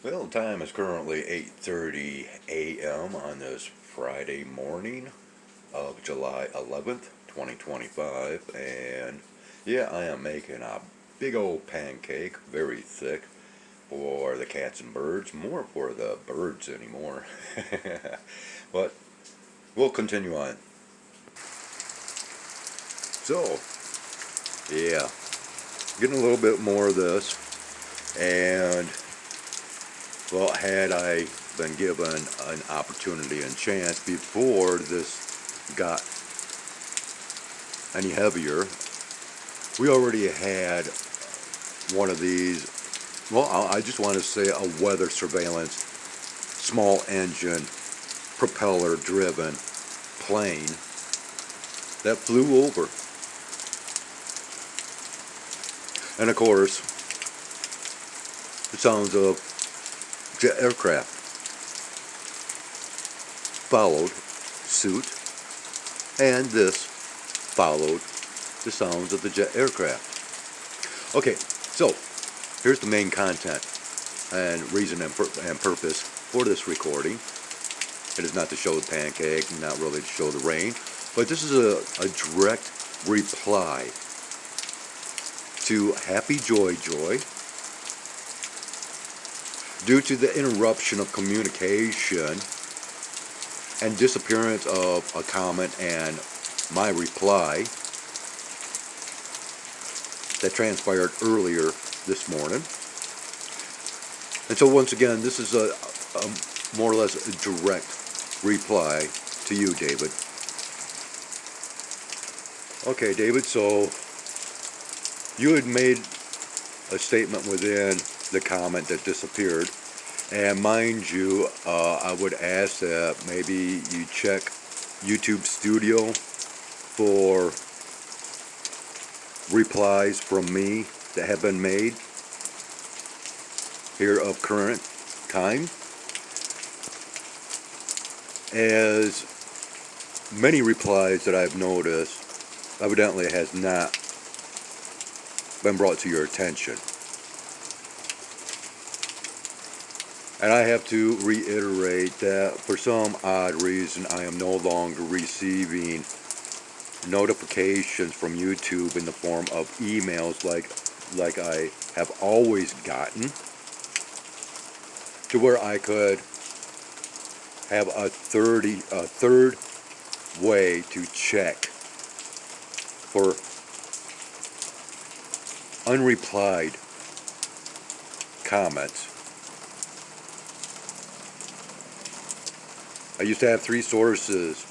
Well, the time is currently 8:30 a.m. on this Friday morning of July 11th, 2025, and yeah, I am making a big old pancake, very thick, for the cats and birds, more for the birds anymore. But we'll continue on. So, yeah, getting a little bit more of this, and well, had I been given an opportunity and chance before this got any heavier, we already had one of these. Well, I just want to say a weather surveillance, small engine, propeller driven plane that flew over. And of course, the sounds of jet aircraft followed suit, and this followed the sounds of the jet aircraft. Okay, so here's the main content and reason and purpose for this recording. It is not to show the pancake, not really to show the rain, but this is a direct reply to Happy Joy Joy due to the interruption of communication and disappearance of a comment and my reply that transpired earlier this morning. And so once again, this is a more or less a direct reply to you, David. Okay, David, so you had made a statement within the comment that disappeared. And mind you, I would ask that maybe you check YouTube Studio for replies from me that have been made here of current time, as many replies that I've noticed evidently has not been brought to your attention. And I have to reiterate that for some odd reason I am no longer receiving notifications from YouTube in the form of emails like I have always gotten, to where I could have a third way to check for unreplied comments. I used to have three sources: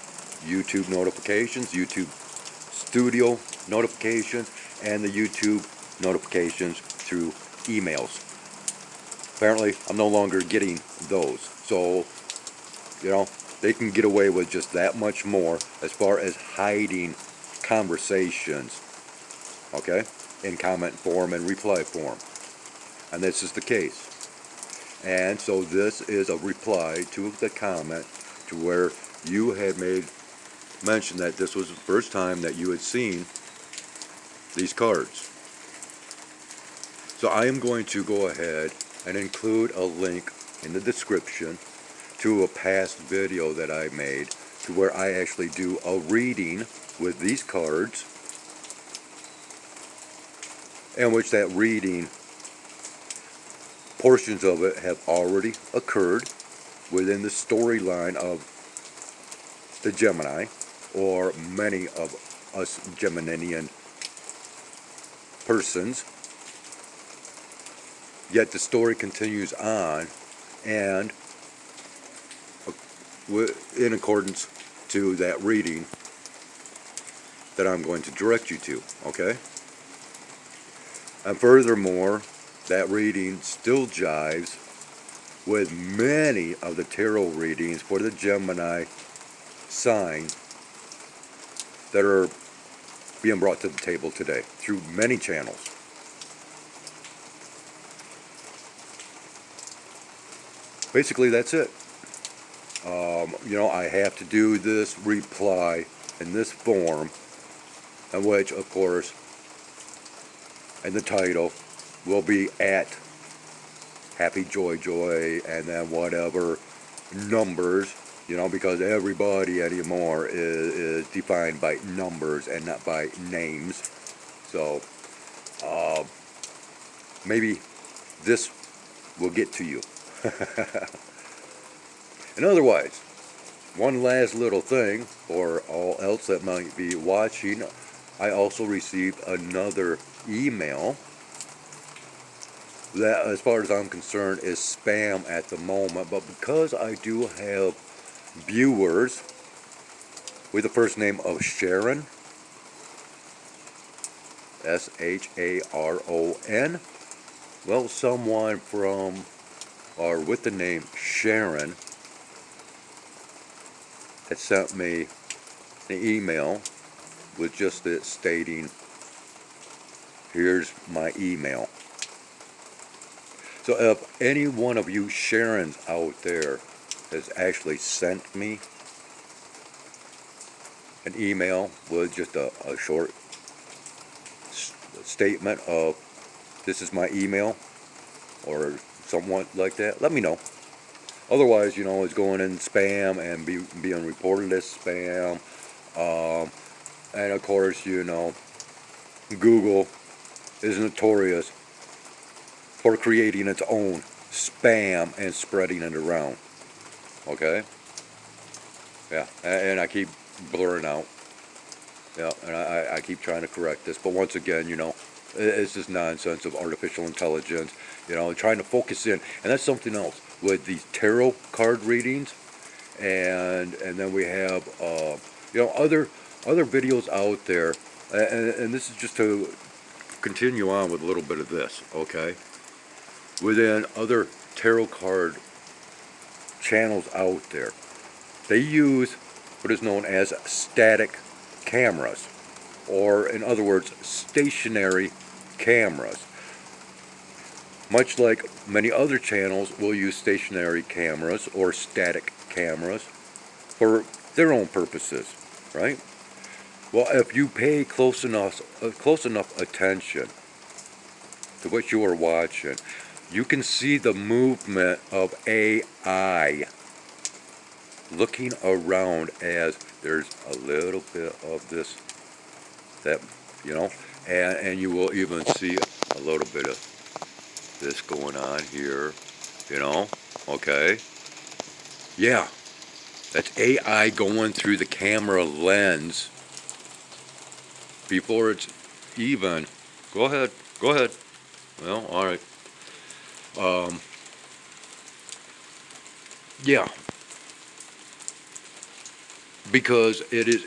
YouTube notifications, YouTube Studio notifications, and the YouTube notifications through emails. Apparently, I'm no longer getting those. So, they can get away with just that much more as far as hiding conversations, okay, in comment form and reply form. And this is the case. And so this is a reply to the comment to where you had made mention that this was the first time that you had seen these cards. So I am going to go ahead and include a link in the description to a past video that I made, to where I actually do a reading with these cards, in which that reading, portions of it have already occurred within the storyline of the Gemini, or many of us Geminian persons. Yet the story continues on, and in accordance to that reading that I'm going to direct you to, okay? And furthermore, that reading still jives with many of the tarot readings for the Gemini sign that are being brought to the table today through many channels. Basically, that's it. I have to do this reply in this form, in which, of course, in the title will be at happy joy joy, and then whatever numbers, because everybody anymore is defined by numbers and not by names. So maybe this will get to you. And otherwise, one last little thing for all else that might be watching, I also received another email that, as far as I'm concerned, is spam at the moment, but because I do have viewers with the first name of Sharon, Sharon, well, someone from or with the name Sharon had sent me an email with just it stating, here's my email. So if any one of you Sharons out there has actually sent me an email with just a short statement of, this is my email, or somewhat like that, let me know. Otherwise, it's going in spam and being reported as spam. And of course, Google is notorious for creating its own spam and spreading it around. Okay? Yeah, and I keep blurring out. Yeah, and I keep trying to correct this. But once again, it's this nonsense of artificial intelligence, trying to focus in. And that's something else with these tarot card readings. And then we have, other videos out there. And this is just to continue on with a little bit of this, okay? Within other tarot card channels out there, they use what is known as static cameras, or in other words, stationary cameras. Much like many other channels will use stationary cameras or static cameras for their own purposes, right? Well, if you pay close enough attention to what you are watching, you can see the movement of AI looking around as there's a little bit of this, that, and you will even see a little bit of this going on here, okay? Yeah, that's AI going through the camera lens before it's even, go ahead. Well, all right. Yeah, because it is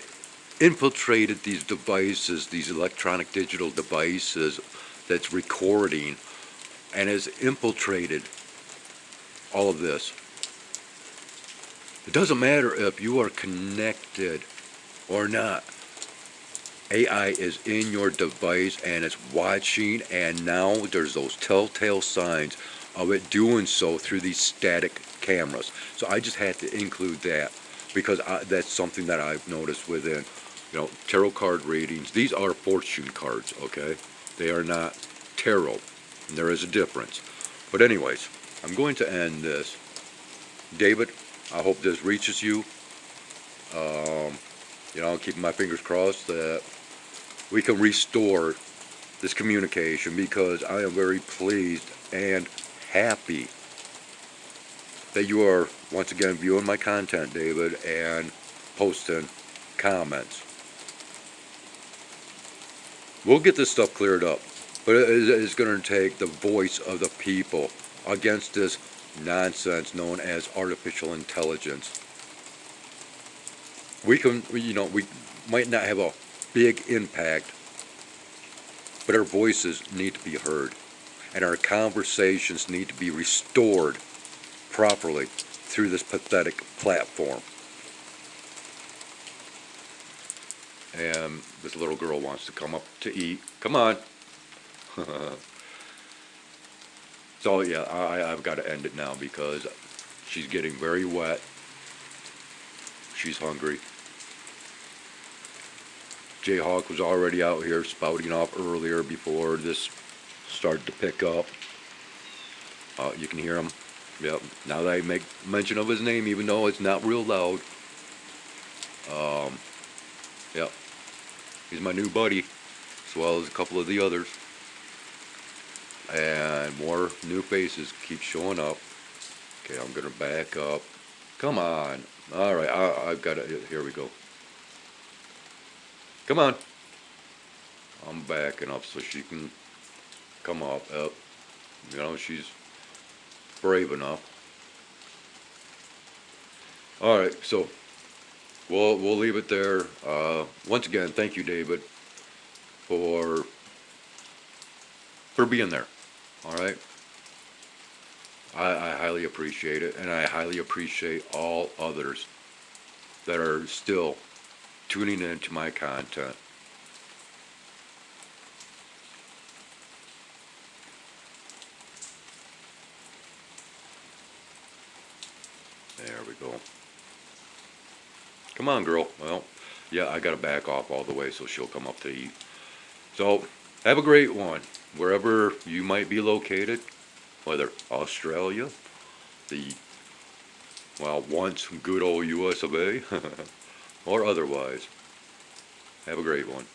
infiltrated these devices, these electronic digital devices that's recording, and has infiltrated all of this. It doesn't matter if you are connected or not. AI is in your device and it's watching, and now there's those telltale signs of it doing so through these static cameras. So I just had to include that because that's something that I've noticed within, tarot card readings. These are fortune cards, okay? They are not tarot, and there is a difference. But anyways, I'm going to end this. David, I hope this reaches you. Keeping my fingers crossed that we can restore this communication, because I am very pleased and happy that you are once again viewing my content, David, and posting comments. We'll get this stuff cleared up, but it's going to take the voice of the people against this nonsense known as artificial intelligence. We might not have a big impact, but our voices need to be heard, and our conversations need to be restored properly through this pathetic platform. And this little girl wants to come up to eat. Come on. So yeah, I've got to end it now because she's getting very wet. She's hungry. Jayhawk was already out here spouting off earlier before this started to pick up. You can hear him. Yep. Now that I make mention of his name, even though it's not real loud. Yep. He's my new buddy, as well as a couple of the others. And more new faces keep showing up. Okay, I'm gonna back up. Come on. All right, I've got it. Here we go. Come on. I'm backing up so she can come up. You know, she's brave enough. All right, so we'll leave it there. Once again, thank you, David, for being there. All right. I highly appreciate it, and I highly appreciate all others that are still tuning in to my content. There we go. Come on, girl. Well, yeah, I gotta back off all the way so she'll come up to eat. So, have a great one, wherever you might be located, whether Australia, the, well, once good old US of A, or otherwise. Have a great one.